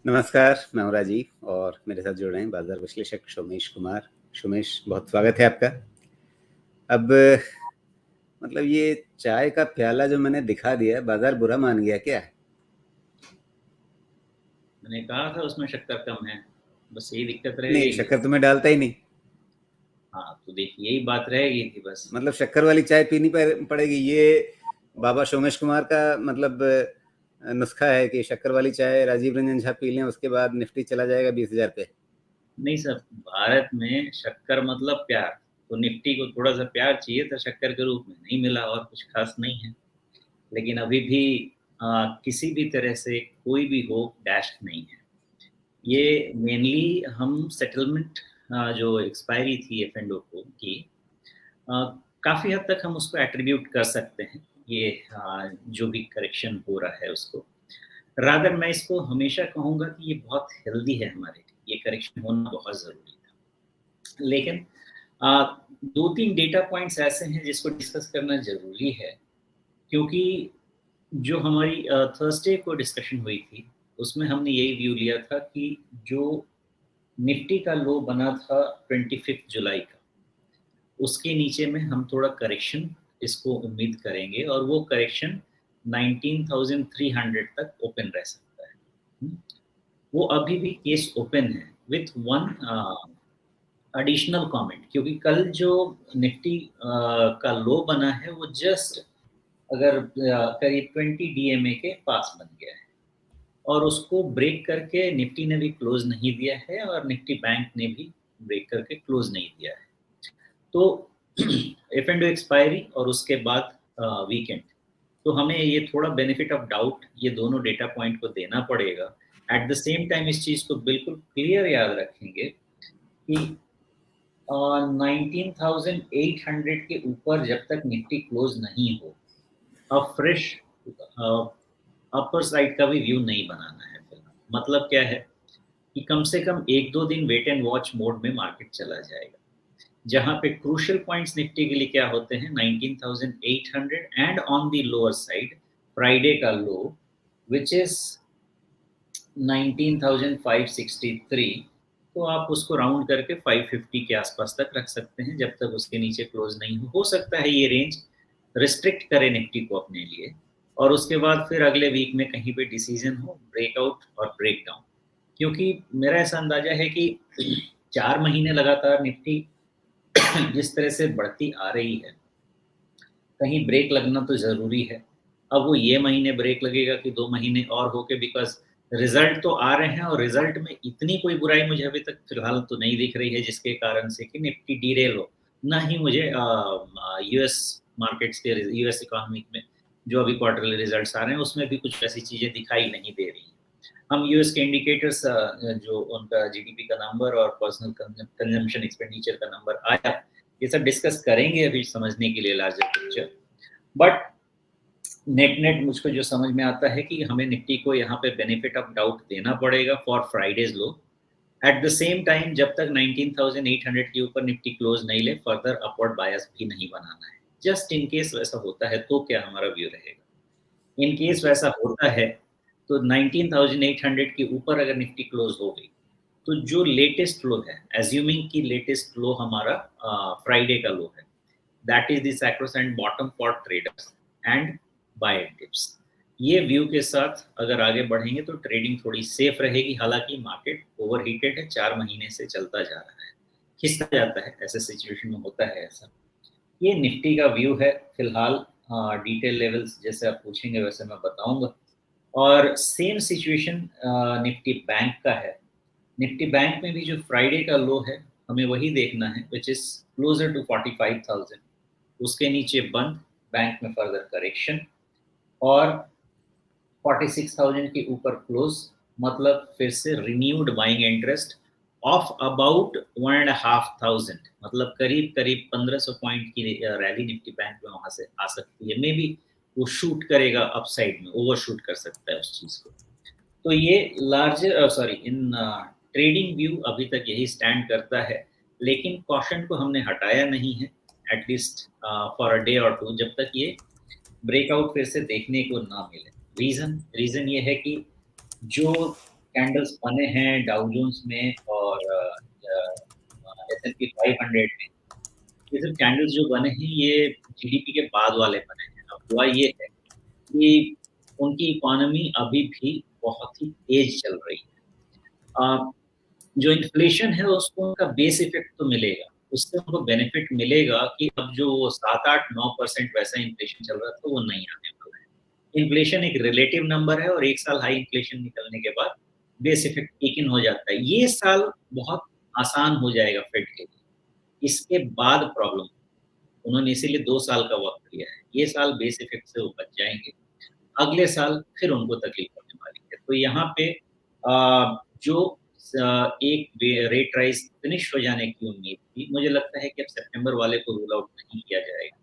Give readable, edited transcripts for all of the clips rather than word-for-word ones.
नमस्कार, मैं हूँ राजीव और मेरे साथ जुड़ रहे हैं बाजार विश्लेषक सोमेश कुमार। सोमेश, बहुत स्वागत है आपका। अब मतलब ये चाय का प्याला जो मैंने दिखा दिया, बाजार बुरा मान गया क्या? मैंने कहा था उसमें शक्कर कम है, बस यही दिक्कत रह नहीं, गई। शक्कर तो मैं डालता ही नहीं। हाँ, तो देखिए यही बात रह गई थी बस। मतलब शक्कर वाली चाय पीनी पड़ेगी, ये बाबा सोमेश कुमार का मतलब नुस्खा है कि शक्कर वाली चाय राजीव रंजन झा पी लें, उसके बाद निफ्टी चला जाएगा 20,000 पे। नहीं सर, भारत में शक्कर मतलब प्यार, तो निफ्टी को थोड़ा सा प्यार चाहिए था शक्कर के रूप में, नहीं मिला और कुछ खास नहीं है। लेकिन अभी भी किसी भी तरह से कोई भी हो डैश नहीं है। ये मेनली हम सेटलमेंट जो एक्सपायरी थी एफ एंड ओ को की, काफ़ी हद तक हम उसको एट्रीब्यूट कर सकते हैं। ये जो भी करेक्शन हो रहा है उसको, रादर मैं इसको हमेशा कहूँगा कि ये बहुत हेल्दी है हमारे लिए, ये करेक्शन होना बहुत ज़रूरी था। लेकिन अ, 2-3 डेटा पॉइंट्स ऐसे हैं जिसको डिस्कस करना ज़रूरी है, क्योंकि जो हमारी थर्सडे को डिस्कशन हुई थी, उसमें हमने यही व्यू लिया था कि जो निफ्टी का लो बना था 25 जुलाई का, उसके नीचे में हम थोड़ा करेक्शन इसको उम्मीद करेंगे और वो करेक्शन 19,300 तक ओपन रह सकता है। हुँ। वो अभी भी केस ओपन है विथ वन एडिशनल कमेंट, क्योंकि कल जो निफ्टी का लो बना है वो जस्ट अगर करीब 20 डीएमए के पास बन गया है और उसको ब्रेक करके निफ्टी ने भी क्लोज नहीं दिया है और निफ्टी बैंक ने भी ब्रेक करके क्लोज नहीं दिया है। तो एफ एंड एक्सपायरी और उसके बाद वीकेंड, तो हमें ये थोड़ा बेनिफिट ऑफ डाउट ये दोनों डेटा पॉइंट को देना पड़ेगा। एट द सेम टाइम इस चीज़ को बिल्कुल क्लियर याद रखेंगे कि 19,800 के ऊपर जब तक निफ्टी क्लोज नहीं हो, अब फ्रेश अपर साइड का भी व्यू नहीं बनाना है फिलहाल। मतलब क्या है कि कम से कम 1-2 दिन वेट एंड वॉच मोड में मार्केट चला जाएगा, जहाँ पे क्रूशियल पॉइंट्स निफ्टी के लिए क्या होते हैं 19,800 and on the lower side Friday का लो विच इज 19,563। तो आप उसको राउंड करके 550 के आसपास तक रख सकते हैं जब तक उसके नीचे क्लोज नहीं हो सकता है ये रेंज रिस्ट्रिक्ट करे निफ्टी को अपने लिए, और उसके बाद फिर अगले वीक में कहीं पे डिसीजन हो ब्रेकआउट और ब्रेकडाउन। क्योंकि मेरा ऐसा अंदाजा है कि 4 महीने लगातार निफ्टी जिस तरह से बढ़ती आ रही है, कहीं ब्रेक लगना तो ज़रूरी है। अब वो ये महीने ब्रेक लगेगा कि 2 महीने और हो के, बिकॉज़ रिज़ल्ट तो आ रहे हैं और रिज़ल्ट में इतनी कोई बुराई मुझे अभी तक फ़िलहाल तो नहीं दिख रही है जिसके कारण से कि निफ्टी डीरेल हो। ना ही मुझे यूएस मार्केट्स के यूएस इकोनॉमी में जो अभी क्वार्टरली रिज़ल्ट्स आ रहे हैं उसमें भी कुछ ऐसी चीज़ें दिखाई नहीं दे रही हैं। हम यूएस के इंडिकेटर्स जो उनका जीडीपी का नंबर और पर्सनल कंजम्पशन एक्सपेंडिचर का नंबर आया, ये सब डिस्कस करेंगे अभी समझने के लिए larger picture. But net net मुझको जो समझ में आता है कि हमें निफ्टी को यहाँ पे बेनिफिट ऑफ डाउट देना पड़ेगा for Fridays low. At the same time जब तक 19,800 के ऊपर निफ्टी क्लोज नहीं ले, फर्दर अपवर्ड बायस भी नहीं बनाना है। जस्ट इन केस वैसा होता है तो क्या हमारा व्यू रहेगा। इन केस वैसा होता है तो 19,800 के ऊपर अगर निफ्टी क्लोज हो गई, तो जो लेटेस्ट लो है, एज्यूमिंग कि लेटेस्ट लो हमारा फ्राइडे का लो है, that is the sacrosanct bottom for traders and buy and tips. ये व्यू के साथ अगर आगे बढ़ेंगे तो ट्रेडिंग थोड़ी सेफ रहेगी। हालांकि मार्केट ओवर हीटेड है, 4 महीने से चलता जा रहा है, खिसका जाता है, ऐसे सिचुएशन में होता है ऐसा। ये निफ्टी का व्यू है फिलहाल। डिटेल लेवल्स जैसे आप पूछेंगे वैसे मैं बताऊंगा। और सेम सिचुएशन निफ्टी बैंक का है। निफ्टी बैंक में भी जो फ्राइडे का लो है हमें वही देखना है, विच इज क्लोजर टू 45,000। उसके नीचे बंद, बैंक में फर्दर करेक्शन, और 46,000 के ऊपर क्लोज, मतलब फिर से renewed buying interest of about 1,500, मतलब करीब करीब 1500 पॉइंट की रैली निफ्टी बैंक में वहां से आ सकती है। मे बी वो शूट करेगा अपसाइड में, ओवर शूट कर सकता है उस चीज को। तो ये लार्जर इन ट्रेडिंग व्यू अभी तक यही स्टैंड करता है। लेकिन कॉशन को हमने हटाया नहीं है, एटलीस्ट फॉर अ डे और टू, जब तक ये ब्रेकआउट फिर से देखने को ना मिले। रीजन ये है कि जो कैंडल्स बने हैं डाउ जोन्स में और S&P 500 में। ये सब कैंडल्स जो बने हैं ये जीडीपी के बाद वाले बने हैं। अब हुआ ये है कि उनकी इकोनॉमी अभी भी बहुत ही तेज चल रही है। जो इन्फ्लेशन है उसको उनका बेस इफेक्ट तो मिलेगा, उससे उनको बेनिफिट मिलेगा कि अब जो 7-8-9% वैसा इन्फ्लेशन चल रहा था वो नहीं आने वाला है। इन्फ्लेशन एक रिलेटिव नंबर है और 1 साल हाई इन्फ्लेशन निकलने के बाद बेस इफेक्ट किक इन हो जाता है। ये साल बहुत आसान हो जाएगा फेड के लिए, इसके बाद प्रॉब्लम, उन्होंने इसीलिए 2 साल का वक़्त लिया है। ये साल बेस इफेक्ट से वो बच जाएँगे, अगले साल फिर उनको तकलीफ होने वाली है। तो यहाँ पे जो एक रेट राइज़ फिनिश हो जाने की उम्मीद थी, मुझे लगता है कि अब सितंबर वाले को रूल आउट नहीं किया जाएगा।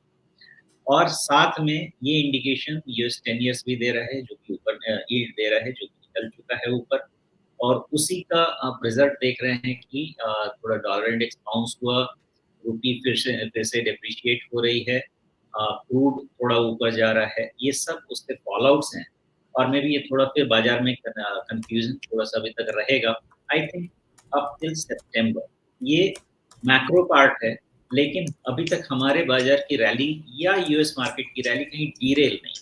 और साथ में ये इंडिकेशन यूएस 10 ईयर्स भी दे रहा है, जो कि ऊपर यील्ड दे रहा है, जो कि चल चुका है ऊपर, और उसी का आप रिज़ल्ट देख रहे हैं कि थोड़ा डॉलर इंडेक्स बाउंस हुआ, रूपी फिर से डेप्रिशिएट हो रही है, क्रूड थोड़ा ऊपर जा रहा है। ये सब उसके फॉलआउट्स हैं और मे बी ये थोड़ा फिर बाज़ार में कन्फ्यूज़न थोड़ा-सा अभी तक रहेगा। आई थिंक अप टिल सितंबर ये मैक्रो पार्ट है, लेकिन अभी तक हमारे बाज़ार की रैली या यूएस मार्केट की रैली कहीं डीरेल नहीं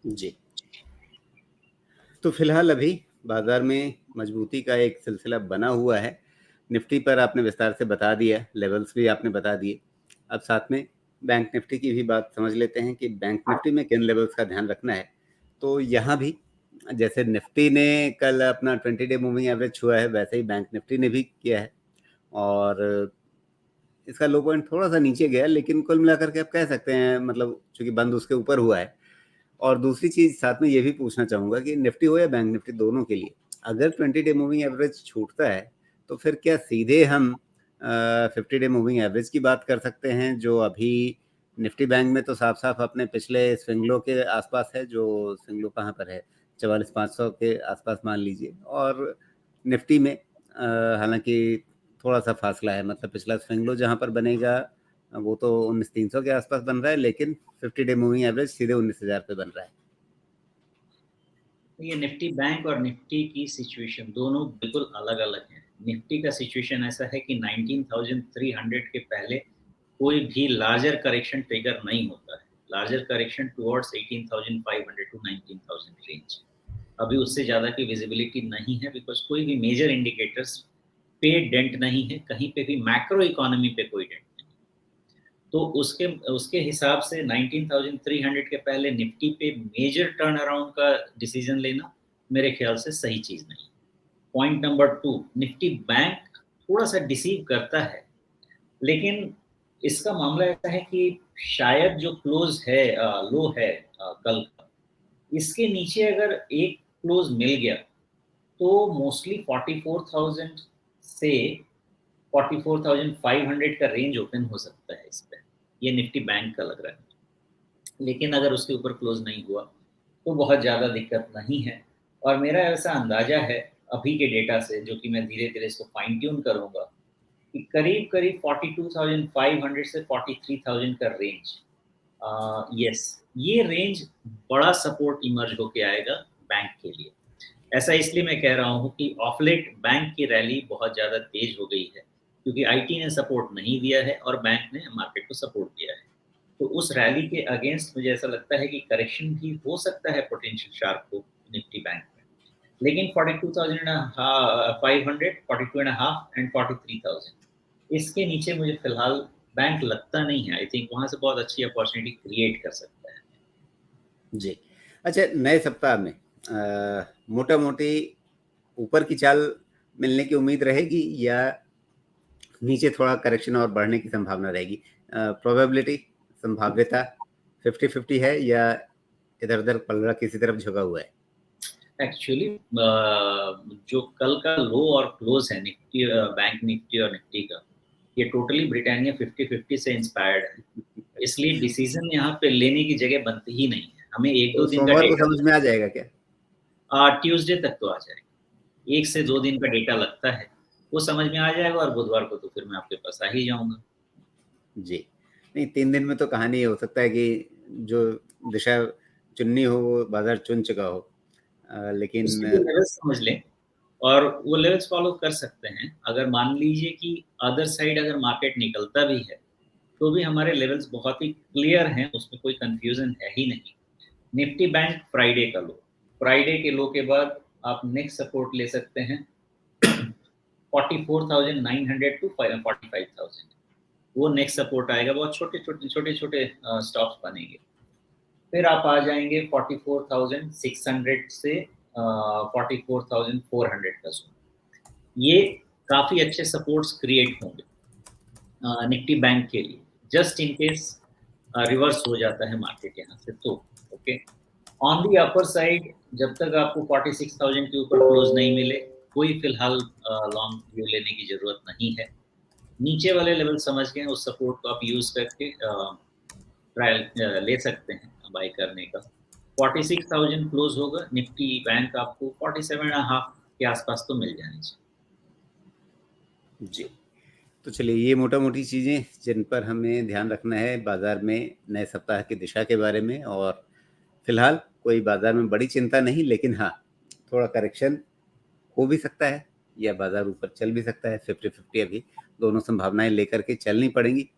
हुई। जी। तो फिलहाल अभी बाज़ार में मजबूती का एक सिलसिला बना हुआ है। निफ्टी पर आपने विस्तार से बता दिया, लेवल्स भी आपने बता दिए। अब साथ में बैंक निफ्टी की भी बात समझ लेते हैं कि बैंक निफ्टी में किन लेवल्स का ध्यान रखना है। तो यहाँ भी जैसे निफ्टी ने कल अपना 20 डे मूविंग एवरेज छुआ है, वैसे ही बैंक निफ्टी ने भी किया है और इसका लो पॉइंट थोड़ा-सा नीचे गया, लेकिन कुल मिलाकर के आप कह सकते हैं मतलब चूँकि बंद उसके ऊपर हुआ है। और दूसरी चीज़ साथ में ये भी पूछना चाहूँगा कि निफ्टी हो या बैंक निफ्टी दोनों के लिए, अगर 20 डे मूविंग एवरेज छूटता है, तो फिर क्या सीधे हम 50 डे मूविंग एवरेज की बात कर सकते हैं, जो अभी निफ्टी बैंक में तो साफ-साफ अपने पिछले स्विंग लो के आसपास है, जो स्विंग लो कहाँ पर है? 44,500 के आसपास मान लीजिए और निफ्टी में हालाँकि थोड़ा-सा फासला है, मतलब पिछला स्विंग लो जहाँ पर बनेगा वो तो 19,300 के आसपास बन रहा है, लेकिन 50 डे मूविंग एवरेज सीधे 19,000 पे बन रहा है। ये निफ्टी बैंक और निफ्टी की सिचुएशन दोनों बिल्कुल अलग-अलग हैं। निफ्टी का सिचुएशन ऐसा है कि 19,300 के पहले कोई भी लार्जर करेक्शन ट्रिगर नहीं होता है। Larger correction towards 18,500 to 19,000 range. अभी उससे ज़्यादा की विजिबिलिटी नहीं है बिकॉज़ कोई भी मेजर इंडिकेटर्स पे डेंट नहीं है, कहीं पे भी मैक्रो इकोनॉमी पे कोई डेंट नहीं। तो उसके उसके हिसाब से 19,300 के पहले निफ्टी पे मेजर टर्न अराउंड का डिसीजन लेना मेरे ख्याल से सही चीज़ नहीं। पॉइंट नंबर 2, निफ्टी बैंक थोड़ा-सा डिसीव करता है, लेकिन इसका मामला ऐसा है कि शायद जो क्लोज़ है लो है कल का, इसके नीचे अगर एक क्लोज़ मिल गया, तो मोस्टली 44,000 से 44,500 का रेंज ओपन हो सकता है इस पे। ये निफ्टी बैंक का लग रहा है। लेकिन अगर उसके ऊपर क्लोज़ नहीं हुआ, तो बहुत ज़्यादा दिक्कत नहीं है और मेरा ऐसा अंदाज़ा है अभी के डेटा से, जो कि मैं धीरे-धीरे इसको फाइन ट्यून करूँगा, कि करीब-करीब 42,500 से 43,000 का रेंज, यस, ये रेंज बड़ा सपोर्ट इमर्ज होके आएगा बैंक के लिए। ऐसा इसलिए मैं कह रहा हूँ कि ऑफ लेट बैंक की रैली बहुत ज़्यादा तेज़ हो गई है, क्योंकि आईटी ने सपोर्ट नहीं दिया है और बैंक ने मार्केट को सपोर्ट दिया है। तो उस रैली के अगेंस्ट मुझे ऐसा लगता है कि करेक्शन भी हो सकता है पोटेंशियल शार्प को निफ्टी बैंक में। लेकिन 42,500, 42.5 एंड 43,000 इसके नीचे मुझे फिलहाल बैंक लगता नहीं है। आई थिंक वहाँ से बहुत अच्छी अपॉर्चुनिटी क्रिएट कर सकता है। जी। अच्छा, नए सप्ताह में मोटा-मोटी ऊपर की चाल मिलने की उम्मीद रहेगी या नीचे थोड़ा करेक्शन और बढ़ने की संभावना रहेगी? प्रोबेबिलिटी, संभाव्यता 50-50 है या इधर-उधर पलड़ा किसी तरफ झुका हुआ है? एक्चुअली जो कल का लो और क्लोज है निफ्टी, बैंक निफ्टी और निफ्टी का, ये टोटली ब्रिटानिया 50-50 से इंस्पायर्ड है। इसलिए डिसीजन यहाँ पे लेने की जगह बनती ही नहीं है। हमें 1-2 तो दिन का सोमवार को डेटा समझ में आ जाएगा क्या? ट्यूसडे तक तो आ जाएगा। 1 से 2 दिन का डेटा लगता है, वो समझ में आ जाएगा और बुधवार को तो फिर मैं आपके पास आ ही जाऊँगा। जी। नहीं, 3 दिन में तो कहानी हो सकता है कि जो दिशा चुननी हो वो बाज़ार चुन चुका हो। लेकिन उसके लिए लेवल्स समझ लें और वो लेवल्स फॉलो कर सकते हैं। अगर मान लीजिए कि अदर साइड अगर मार्केट निकलता भी है, तो भी हमारे लेवल्स बहुत ही क्लियर हैं, उसमें कोई कन्फ्यूज़न है ही नहीं। निफ्टी बैंक फ्राइडे का लो, फ्राइडे के लो के बाद आप नेक्स्ट सपोर्ट ले सकते हैं 44,900 टू 45,000, वो नेक्स्ट सपोर्ट आएगा। बहुत छोटे-छोटे स्टॉप्स बनेंगे। फिर आप आ जाएँगे 44,600 से 44,400 का ज़ोन। ये काफ़ी अच्छे सपोर्ट्स क्रिएट होंगे निफ्टी बैंक के लिए, जस्ट इन केस रिवर्स हो जाता है मार्केट यहाँ से तो, okay. On the upper side जब तक आपको 46,000 के ऊपर क्लोज नहीं मिले, कोई फिलहाल लॉन्ग व्यू लेने की ज़रूरत नहीं है। नीचे वाले लेवल समझ के उस सपोर्ट को आप यूज़ करके ट्रायल ले सकते हैं बाय करने का। 46,000 क्लोज होगा, निफ्टी बैंक आपको 47.5 के आसपास तो मिल जानी चाहिए। जी। तो चलिए ये मोटा-मोटी चीज़ें जिन पर हमें ध्यान रखना है बाज़ार में नए सप्ताह की दिशा के बारे में, और फिलहाल कोई बाज़ार में बड़ी चिंता नहीं, लेकिन हाँ, थोड़ा करेक्शन हो भी सकता है या बाज़ार ऊपर चल भी सकता है। 50-50 अभी दोनों संभावनाएँ लेकर के चलनी पड़ेंगी।